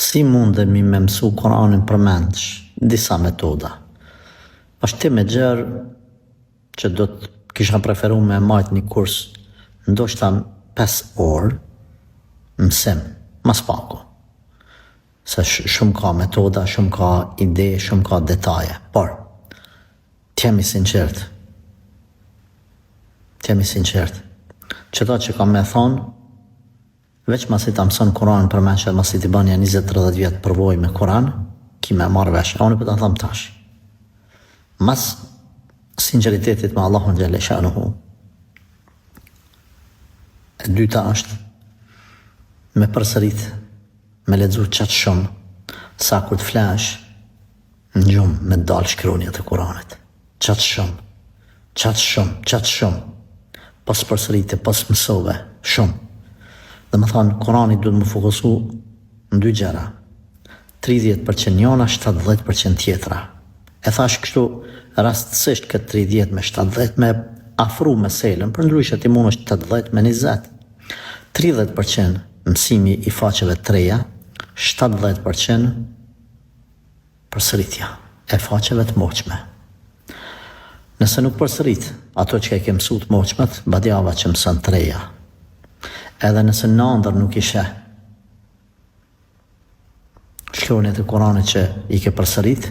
Si mundemi me mësu Koranin përmendsh disa metoda. Është ti me gjerë që do të kisha preferu me majt një kurs ndoshta 5 orë mësim, mas pako. Se shumë ka metoda, shumë ka ide, shumë ka detaje. Por, t'jemi sinqert. Qëta që kam me thonë, veç masi ta mëson Koran për menqë, masi t'i banja 20-30 vjetë përvoj me Koran, ki me marrë vesh, a unë për ta thamë tash. Mas sinceritetit me Allahun Gjelle Shanuhu. E dyta është me përsërit, me lexu qatë shumë, sa kur t'flash, në gjumë me dalë shkronjët e Koranit. Qatë shumë. Pas përsërite, pas mësove, shumë. Dhe më thanë, Korani duhet më fokusu në dy gjera. 30% njona, 70% tjetra. E thash kështu rastësisht këtë 30 me 70 me afru me selën, për ndryshe ti mund është 80 me 20. 30% mësimi i faqeve të reja, 70% përsëritja e faqeve të moqme. Nëse nuk përsërit ato që e ke mësu të moqmet, badjava që mësën të reja. Edhe nëse në ndër nuk ishe shkronjët e Koranit që i ke përsërit,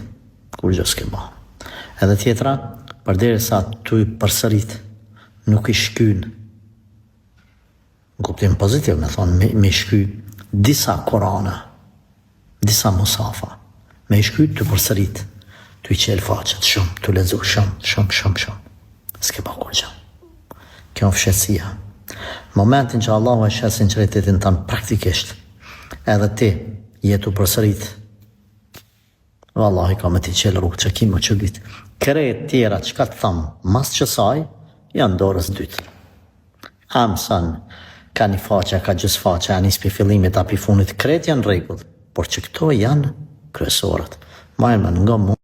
kur gjë s'ke ba. Edhe tjetra, përderi sa tu i përsërit, nuk i shkyn, në kuptim pozitiv, me thonë, me shky disa Korana, disa musafa, me shky të përsërit, të i qelë faqet shumë, të lezu shumë. S'ke ba kur gjë. Kjo në fshetësia. Momentin që Allahu e shetë sinceritetin tanë praktikisht, edhe ti jetu përsërit, vallahi ka me ti qelë rrugë që ki më që ditë. Krejt tjera që ka të thamë, mas qësaj, janë dorës dytë. Amësan, ka një faqe, ka gjës faqe, a njës për fillimit, a për funit, krejt janë regull, por që këto janë kryesorët. Majmen nga mu,